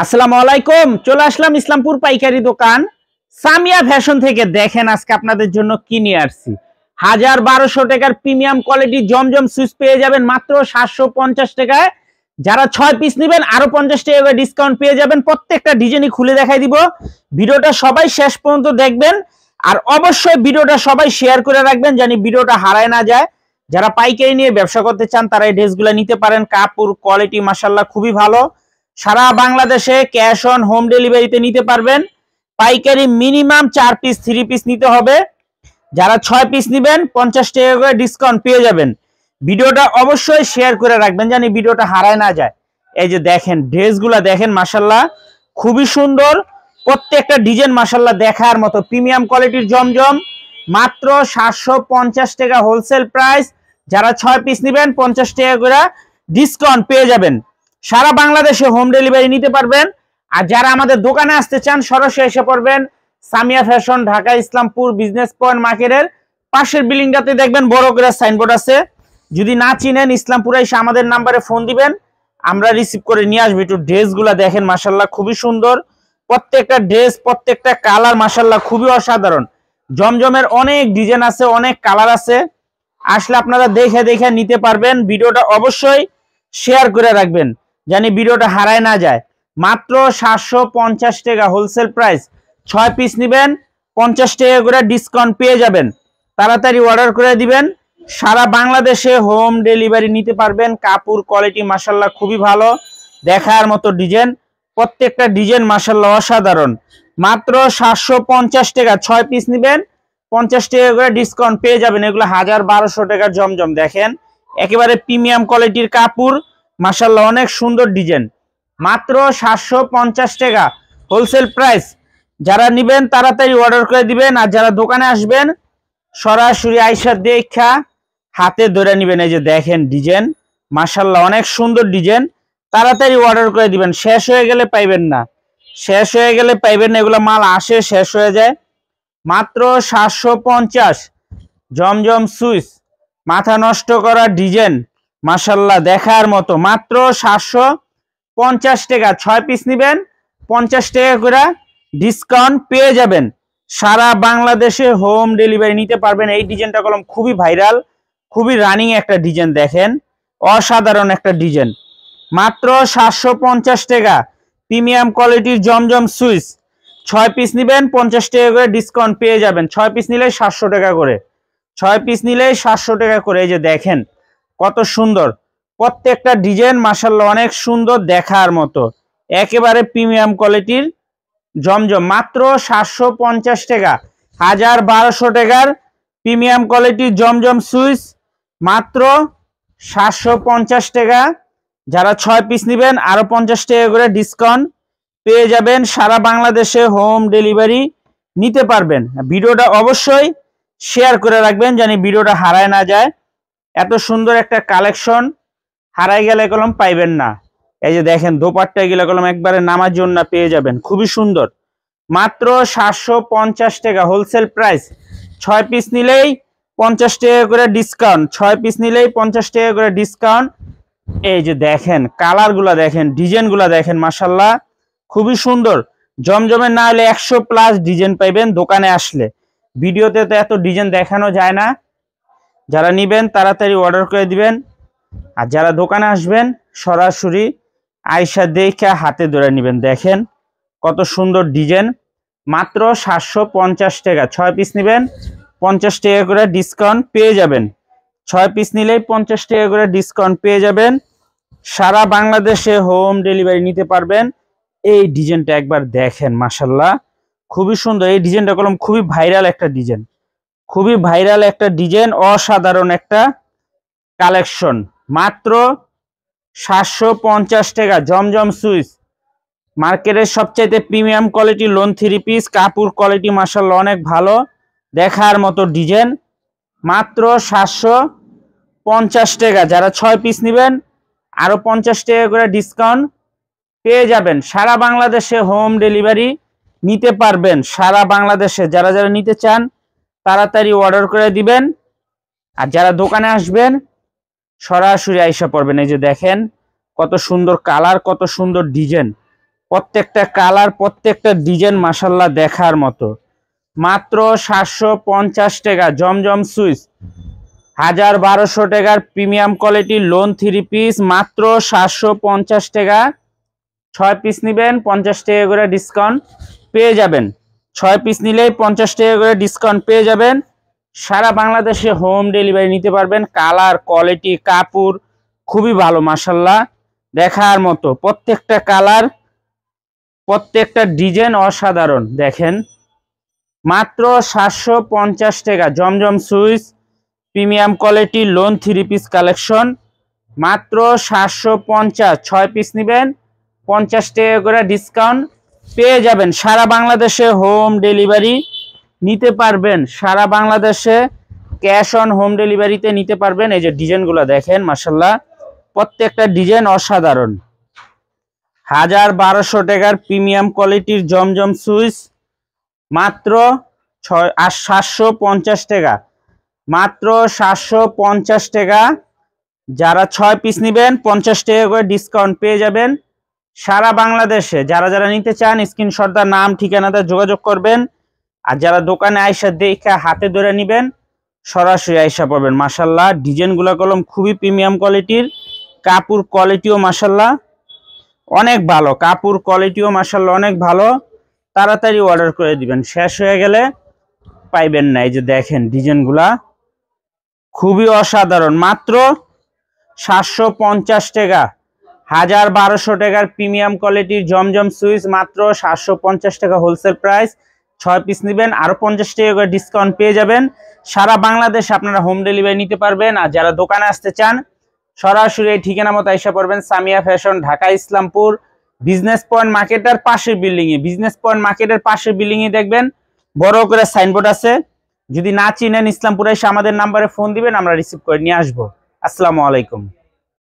আসসালামু আলাইকুম। চলে আসলাম ইসলামপুর পাইকারি দোকান সামিয়া ফ্যাশন থেকে। দেখেন আজকে আপনাদের জন্য কি নিয়ে আসছি। 1200 টাকার প্রিমিয়াম কোয়ালিটি জমজম সুইচ পেয়ে যাবেন মাত্র 750 টাকায়। যারা 6 পিস নেবেন আরো 50 টাকা করে ডিসকাউন্ট পেয়ে যাবেন। প্রত্যেকটা ডিজাইনই খুলে দেখাই দিব। ভিডিওটা সবাই শেষ পর্যন্ত দেখবেন আর অবশ্যই ভিডিওটা সবাই শেয়ার করে রাখবেন জানি ভিডিওটা হারায় না যায়। যারা পাইকারি নিয়ে ব্যবসা করতে চান তারা এই ড্রেসগুলো নিতে পারেন। কাপড় কোয়ালিটি মাশাআল্লাহ খুবই ভালো। সারা বাংলাদেশে ক্যাশ অন হোম ডেলিভারিতে নিতে পারবেন। পাইকারি মিনিমাম 4 পিস 3 পিস নিতে হবে। যারা 6 পিস নেবেন 50 টাকা করে ডিসকাউন্ট পেয়ে যাবেন। ভিডিওটা অবশ্যই শেয়ার করে রাখবেন জানি ভিডিওটা হারায় না যায়। এই যে দেখেন ড্রেসগুলো দেখেন মাশাআল্লাহ খুবই সুন্দর। প্রত্যেকটা ডিজাইন মাশাআল্লাহ দেখার মতো। প্রিমিয়াম কোয়ালিটির জমজম মাত্র 750 টাকা হোলসেল প্রাইস। যারা 6 পিস নেবেন 50 টাকা করে ডিসকাউন্ট পেয়ে যাবেন। সারা বাংলাদেশে হোম ডেলিভারি নিতে পারবেন। আর যারা আমাদের দোকানে আসতে চান সরাসরি এসে পড়বেন Samia fashion, Dhaka Islampur business point মার্কেটের পাশের বিল্ডিংটাতে দেখবেন বড় করে সাইনবোর্ড আছে। যদি না চিনেন ইসলামপুরে এসে আমাদের নাম্বারে ফোন দিবেন, আমরা রিসিভ করে নিয়ে আসবো। একটু ড্রেসগুলা দেখেন মাশাআল্লাহ খুবই সুন্দর। প্রত্যেকটা ড্রেস প্রত্যেকটা কালার মাশাআল্লাহ খুবই অসাধারণ। জমজমের অনেক ডিজাইন আছে, অনেক কালার আছে। আসলে আপনারা দেখে দেখে নিতে পারবেন। ভিডিওটা অবশ্যই শেয়ার করে রাখবেন জানি ভিডিওটা হারায় না যায়। মাত্র 750 টাকা হোলসেল প্রাইস। 6 পিস নেবেন 50 টাকা করে ডিসকাউন্ট পেয়ে যাবেন। তাড়াতাড়ি অর্ডার করে দিবেন। সারা বাংলাদেশে হোম ডেলিভারি নিতে পারবেন। কাপড় কোয়ালিটি মাশাআল্লাহ খুবই ভালো, দেখার মতো ডিজাইন। প্রত্যেকটা ডিজাইন মাশাআল্লাহ অসাধারণ। মাত্র 750 টাকা 6 পিস নেবেন 50 টাকা করে ডিসকাউন্ট পেয়ে যাবেন। এগুলো 1200 টাকার জমজম দেখেন একেবারে প্রিমিয়াম কোয়ালিটির কাপড় মাশাআল্লাহ অনেক সুন্দর ডিজাইন। মাত্র 750 টাকা হোলসেল প্রাইস। যারা নেবেন তাড়াতাড়ি অর্ডার করে দিবেন। আর যারা দোকানে আসবেন সরাসরি আইসা দেখা হাতে ধরে নেবেন। এই যে দেখেন ডিজাইন মাশাআল্লাহ অনেক সুন্দর ডিজাইন। তাড়াতাড়ি অর্ডার করে দিবেন, শেষ হয়ে গেলে পাইবেন না। শেষ হয়ে গেলে পাইবেন না, এগুলো মাল আসে শেষ হয়ে যায়। মাত্র 750 জমজম সুইচ, মাথা নষ্ট করা ডিজাইন মাশাআল্লাহ দেখার মতো। মাত্র 750 টাকা 6 পিস নেবেন 50 টাকা করে ডিসকাউন্ট পেয়ে যাবেন। সারা বাংলাদেশে হোম ডেলিভারি নিতে পারবেন। এই ডিজাইনটা কলম খুবই ভাইরাল, খুবই রানিং একটা ডিজাইন দেখেন অসাধারণ একটা ডিজাইন। মাত্র 750 টাকা প্রিমিয়াম কোয়ালিটির জমজম সুইচ। 6 পিস নেবেন 50 টাকা করে ডিসকাউন্ট পেয়ে যাবেন। 6 পিস নিলে 700 টাকা করে। 6 পিস নিলে 700 টাকা করে। এই যে দেখেন কত সুন্দর প্রত্যেকটা ডিজাইন মাশাআল্লাহ অনেক সুন্দর দেখার মতো। একেবারে প্রিমিয়াম কোয়ালিটির জমজম মাত্র 750 টাকা। 1200 টাকার প্রিমিয়াম কোয়ালিটির জমজম সুইচ মাত্র 750 টাকা। যারা 6 পিস নেবেন আরো 50 টাকা করে ডিসকাউন্ট পেয়ে যাবেন। সারা বাংলাদেশে হোম ডেলিভারি নিতে পারবেন। ভিডিওটা অবশ্যই শেয়ার করে রাখবেন জানি ভিডিওটা হারায় না যায়। এত সুন্দর একটা কালেকশন হারাই গেলে কলম পাইবেন না। এই যে দেখেন দোপাট্টা গেলে কলম একবারে নামার জন্য পেয়ে যাবেন, খুবই সুন্দর। মাত্র 750 টাকা হোলসেল প্রাইস। 6 পিস নিলেই 50 টাকা করে ডিসকাউন্ট। 6 পিস নিলেই 50 টাকা করে ডিসকাউন্ট। এই যে দেখেন কালারগুলা দেখেন, ডিজাইনগুলা দেখেন মাশাআল্লাহ খুবই সুন্দর। জমজমের না হলে 100 প্লাস ডিজাইন পাইবেন দোকানে আসলে। ভিডিওতে তো এত ডিজাইন দেখানো যায় না। যারা নেবেন তাড়াতাড়ি অর্ডার করে দিবেন। আর যারা দোকানে আসবেন সরাসরি আইসা দেখে হাতে ধরে নেবেন। দেখেন কত সুন্দর ডিজাইন। মাত্র 750 টাকা 6 পিস নেবেন 50 টাকা করে ডিসকাউন্ট পেয়ে যাবেন। 6 পিস নিলেই 50 টাকা করে ডিসকাউন্ট পেয়ে যাবেন। সারা বাংলাদেশে হোম ডেলিভারি নিতে পারবেন। এই ডিজাইনটা একবার দেখেন মাশাআল্লাহ খুবই সুন্দর। এই ডিজাইনটা কলম খুবই ভাইরাল একটা ডিজাইন, খুবই ভাইরাল একটা ডিজাইন, অসাধারণ একটা কালেকশন। মাত্র 750 টাকা জমজম সুইচ। মার্কেটের সবচাইতে প্রিমিয়াম কোয়ালিটি লোন 3 পিস। কাপড় কোয়ালিটি মাশাআল্লাহ অনেক ভালো, দেখার মতো ডিজাইন। মাত্র 750 টাকা। যারা 6 পিস নেবেন আরো 50 টাকা করে ডিসকাউন্ট পেয়ে যাবেন। সারা বাংলাদেশে হোম ডেলিভারি নিতে পারবেন। সারা বাংলাদেশে যারা যারা নিতে চান তাড়াতাড়ি অর্ডার করে দিবেন। আর যারা দোকানে আসবেন সরাসরি আইসা পড়বেন। এই যে দেখেন কত সুন্দর কালার, কত সুন্দর ডিজাইন। প্রত্যেকটা কালার প্রত্যেকটা ডিজাইন মাশাআল্লাহ দেখার মতো। মাত্র 750 টাকা জমজম সুইচ, 1200 টাকার প্রিমিয়াম কোয়ালিটি লোন 3 পিস, মাত্র 750 টাকা। 6 পিস নেবেন 50 টাকা করে ডিসকাউন্ট পেয়ে যাবেন। 6 পিস নিলেই 50 টাকা করে ডিসকাউন্ট পেয়ে যাবেন। সারা বাংলাদেশে হোম ডেলিভারি নিতে পারবেন। কালার কোয়ালিটি কাপড় খুবই ভালো মাশাআল্লাহ দেখার মতো। প্রত্যেকটা কালার প্রত্যেকটা ডিজাইন অসাধারণ। দেখেন মাত্র 750 টাকা জমজম switch premium quality lawn 3 piece collection, মাত্র 750। 6 পিস নেবেন 50 টাকা করে ডিসকাউন্ট পেয়ে যাবেন। সারা বাংলাদেশে হোম ডেলিভারি নিতে পারবেন। সারা বাংলাদেশে ক্যাশ অন হোম ডেলিভারিতে নিতে পারবেন। এই যে ডিজাইনগুলো দেখেন মাশাআল্লাহ প্রত্যেকটা ডিজাইন অসাধারণ। 1200 টাকার প্রিমিয়াম কোয়ালিটির জমজম সুইচ, মাত্র 750 টাকা, মাত্র 750 টাকা। যারা 6 পিস নেবেন 50 টাকা করে ডিসকাউন্ট পেয়ে যাবেন। সারা বাংলাদেশে যারা যারা নিতে চান স্ক্রিনশট দা নাম ঠিকানাতে যোগাযোগ করবেন। আর যারা দোকানে আইসা দেখে হাতে ধরে নেবেন সরাসরি আইসা পাবেন। মাশাআল্লাহ ডিজাইনগুলো কলম খুবই প্রিমিয়াম কোয়ালিটির, কাপড় কোয়ালিটিও মাশাআল্লাহ অনেক ভালো, কাপড় কোয়ালিটিও মাশাআল্লাহ অনেক ভালো। তাড়াতাড়ি অর্ডার করে দিবেন, শেষ হয়ে গেলে পাইবেন না। এই যে দেখেন ডিজাইনগুলা খুবই অসাধারণ। মাত্র 750 টাকা 1200 টাকার প্রিমিয়াম কোয়ালিটির জমজম সুইচ, মাত্র 750 টাকা হোলসেল প্রাইস। 6 পিস নেবেন আরো 50 টাকা করে ডিসকাউন্ট পেয়ে যাবেন। সারা বাংলাদেশ আপনারা হোম ডেলিভারি নিতে পারবেন। আর যারা দোকানে আসতে চান সরাসরি এই ঠিকানা মতো আইসা পড়বেন। Samia fashion, Dhaka Islampur business point মার্কেটের পাশের বিল্ডিং এ। বিজনেস পয়েন্ট মার্কেটের পাশের বিল্ডিং এ দেখবেন বড় করে সাইনবোর্ড আছে। যদি না চিনেন ইসলামপুরে এসে আমাদের নাম্বারে ফোন দিবেন, আমরা রিসিভ করে নিয়ে আসবো। আসসালামু আলাইকুম।